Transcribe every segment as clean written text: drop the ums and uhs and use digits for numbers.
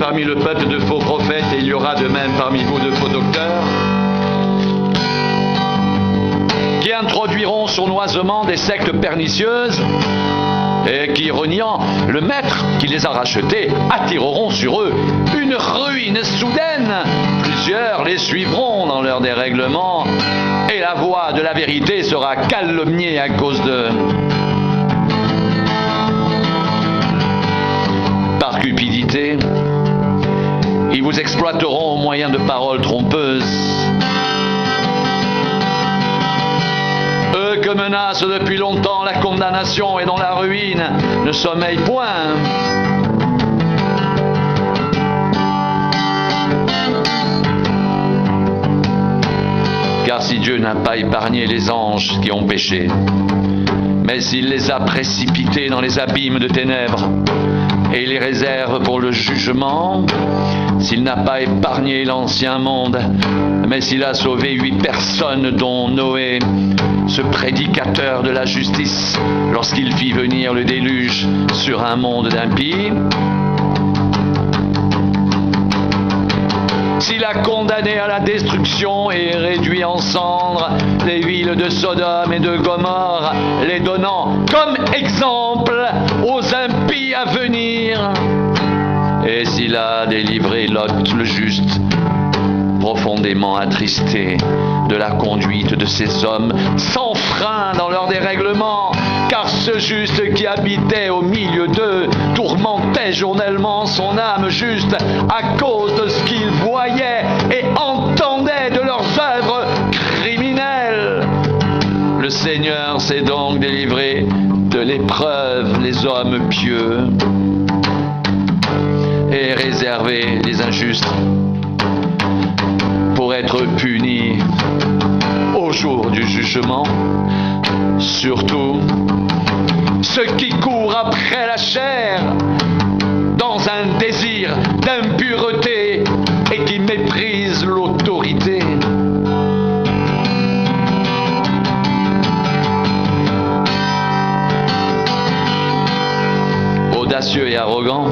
parmi le peuple de faux prophètes, et il y aura de même parmi vous de faux docteurs, qui introduiront sournoisement des sectes pernicieuses et qui, reniant le maître qui les a rachetés, attireront sur eux une ruine soudaine. Plusieurs les suivront dans leur dérèglement et la voie de la vérité sera calomniée à cause d'eux. Par cupidité, ils vous exploiteront au moyen de paroles trompeuses. Eux que menace depuis longtemps la condamnation et dont la ruine ne sommeille point. Car si Dieu n'a pas épargné les anges qui ont péché, mais s'il les a précipités dans les abîmes de ténèbres et les réserve pour le jugement, s'il n'a pas épargné l'ancien monde, mais s'il a sauvé 8 personnes dont Noé, ce prédicateur de la justice, lorsqu'il fit venir le déluge sur un monde d'impies, s'il a condamné à la destruction et réduit en cendres les villes de Sodome et de Gomorrhe, les donnant comme exemple aux impies à venir, et s'il a délivré Lot le juste, profondément attristé de la conduite de ces hommes sans frein dans leur dérèglement, car ce juste qui habitait au milieu d'eux tourmentait journellement son âme juste à cause de ce qu'il voyait et entendait de leurs œuvres criminelles. Le Seigneur s'est donc délivré de l'épreuve les hommes pieux et réservé les injustes pour être punis au jour du jugement. Surtout ceux qui courent après la chair dans un désir d'impureté et qui méprisent l'autorité. Audacieux et arrogants,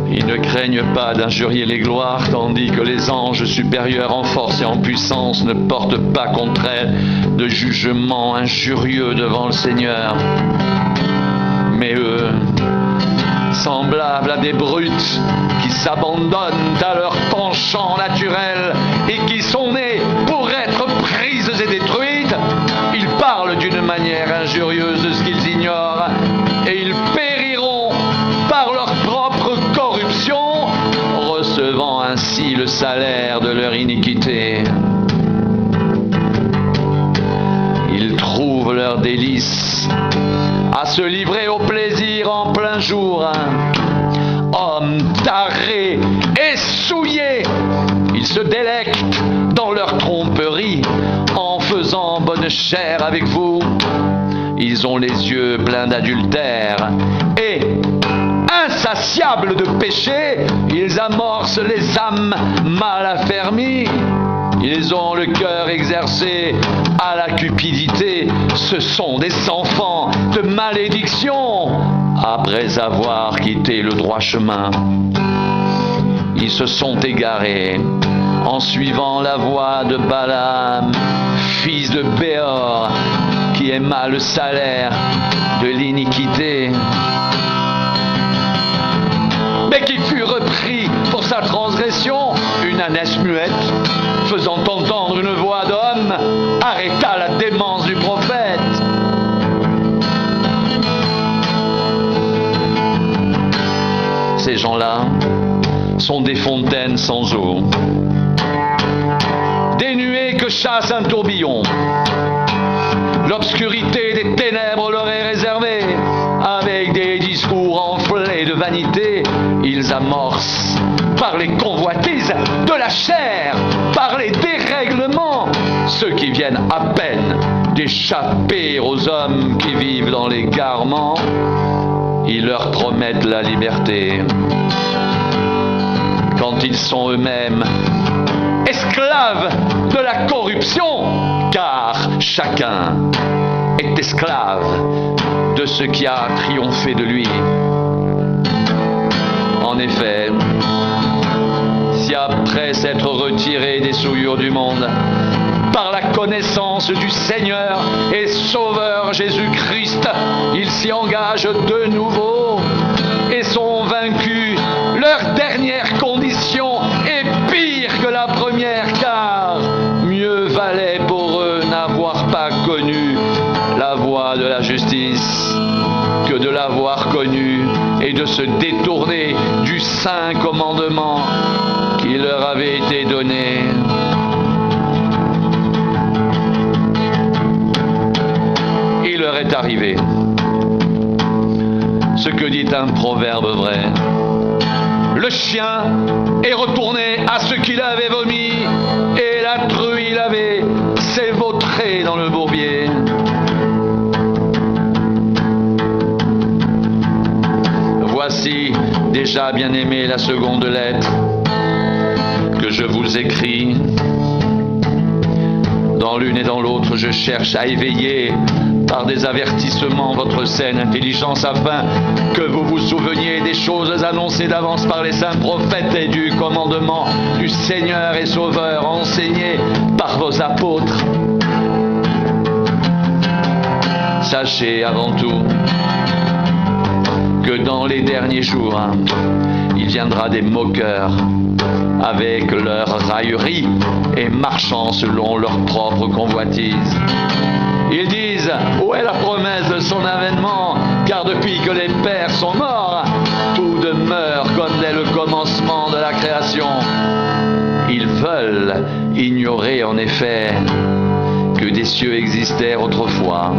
ils ne craignent pas d'injurier les gloires, tandis que les anges supérieurs en force et en puissance ne portent pas contre elles de jugement injurieux devant le Seigneur. Mais eux, semblables à des brutes qui s'abandonnent à leur penchant naturel et qui sont nés pour être prises et détruites, ils parlent d'une manière injurieuse de ce qu'ils ignorent et ils périront par leur propre corruption, recevant ainsi le salaire de leur iniquité. Ils trouvent leur délice à se livrer au plaisir en plein jour. Hommes tarés et souillés, ils se délectent dans leur tromperie en faisant bonne chère avec vous. Ils ont les yeux pleins d'adultère et, insatiables de péché, ils amorcent les âmes mal affermies. Ils ont le cœur exercé à la cupidité. Ce sont des enfants de malédiction. Après avoir quitté le droit chemin, ils se sont égarés en suivant la voie de Balaam, fils de Béor, qui aima le salaire de l'iniquité, mais qui fut repris pour sa transgression. Une ânesse muette, faisant entendre une voix d'homme, arrêta la démence du prophète. Ces gens-là sont des fontaines sans eau, des nuées que chasse un tourbillon. L'obscurité des ténèbres leur est réservée. Avec des discours enflés de vanité, ils amorcent par les convoitises de la chair, par les dérèglements, ceux qui viennent à peine d'échapper aux hommes qui vivent dans l'égarement. Ils leur promettent la liberté quand ils sont eux-mêmes esclaves de la corruption, car chacun est esclave de ce qui a triomphé de lui. En effet, détresse être retiré des souillures du monde. Par la connaissance du Seigneur et Sauveur Jésus-Christ, ils s'y engagent de nouveau et sont vaincus. Leur dernière condition est pire que la première, car mieux valait pour eux n'avoir pas connu la voie de la justice que de l'avoir connue et de se détourner du saint commandement qui leur avait été donné. Il leur est arrivé ce que dit un proverbe vrai. Le chien est retourné à ce qu'il avait vomi, et la truie s'est vautrée dans le bourbier. Voici déjà, bien-aimés, la seconde lettre que je vous écris. Dans l'une et dans l'autre, je cherche à éveiller par des avertissements votre saine intelligence, afin que vous vous souveniez des choses annoncées d'avance par les saints prophètes et du commandement du Seigneur et Sauveur enseigné par vos apôtres. Sachez avant tout que dans les derniers jours, il viendra des moqueurs avec leur raillerie et marchant selon leur propre convoitise. Ils disent: où est la promesse de son avènement? Car depuis que les pères sont morts, tout demeure comme dès le commencement de la création. Ils veulent ignorer en effet que des cieux existèrent autrefois,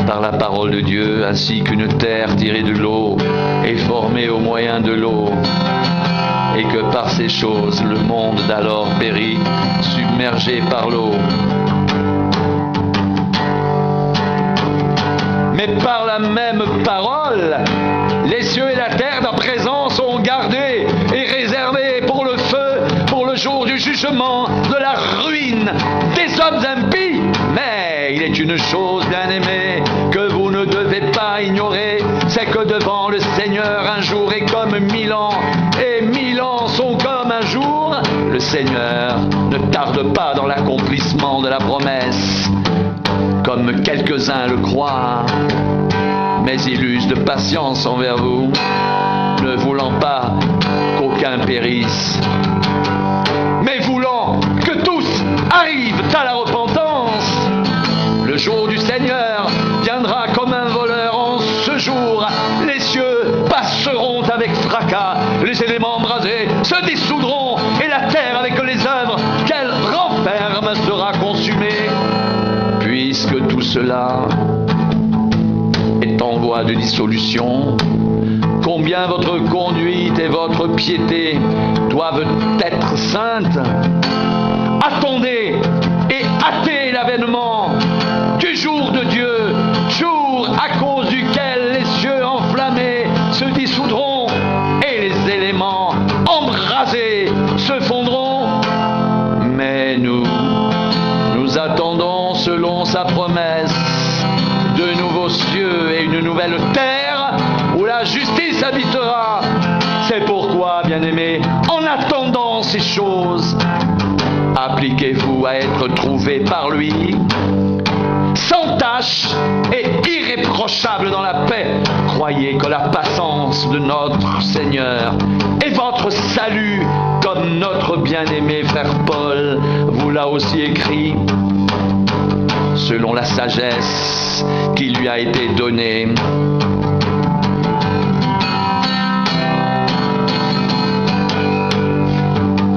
par la parole de Dieu, ainsi qu'une terre tirée de l'eau est formée au moyen de l'eau, et que par ces choses le monde d'alors périt, submergé par l'eau. Mais par la même parole, les cieux et la terre d'à présent sont gardés et réservés pour le feu, pour le jour du jugement, de la ruine des hommes impies. Mais il est une chose, bien-aimée, que vous ne devez pas ignorer, c'est que devant le Seigneur un jour est comme 1000 ans, et 1000 ans sont comme un jour. Le Seigneur ne tarde pas dans l'accomplissement de la promesse, comme quelques-uns le croient, mais il use de patience envers vous, ne voulant pas qu'aucun périsse, mais voulant que tous arrivent à la repentance. Le jour du Seigneur viendra comme un voleur. En ce jour, les cieux passeront avec fracas, les éléments embrasés se dissoudront, et la terre avec les œuvres qu'elle renferme sera consumée. Puisque tout cela est en voie de dissolution, combien votre conduite et votre piété doivent être saintes. Attendez et hâtez l'avènement du jour de Dieu, jour à cause duquel les cieux enflammés se dissoudront et les éléments embrasés se fondront. Mais nous attendons selon sa promesse de nouveaux cieux et une nouvelle terre où la justice habitera. C'est pourquoi, bien-aimés, en attendant ces choses, appliquez-vous à être trouvés par lui, sans tache et irréprochable dans la paix. Croyez que la patience de notre Seigneur est votre salut, comme notre bien-aimé frère Paul vous l'a aussi écrit, selon la sagesse qui lui a été donnée.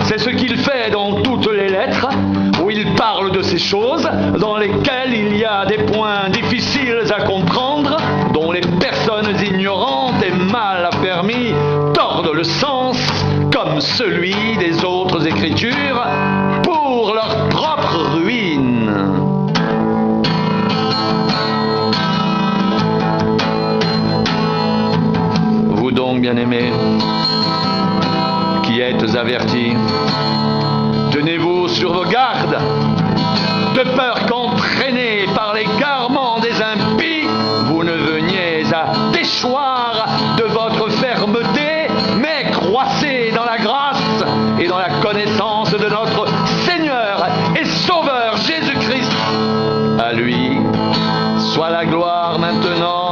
C'est ce qu'il fait dans toutes les lettres, où il parle de ces choses dans lesquelles il y a des points difficiles à comprendre, dont les personnes ignorantes et mal affermies tordent le sens, comme celui des autres Écritures, pour leur propre ruine. Vous donc, bien-aimés, qui êtes avertis, tenez-vous sur vos gardes, de peur qu'entraînés par les garements des impies, vous ne veniez à déchoir de votre fermeté, mais croissez dans la grâce soit la gloire maintenant.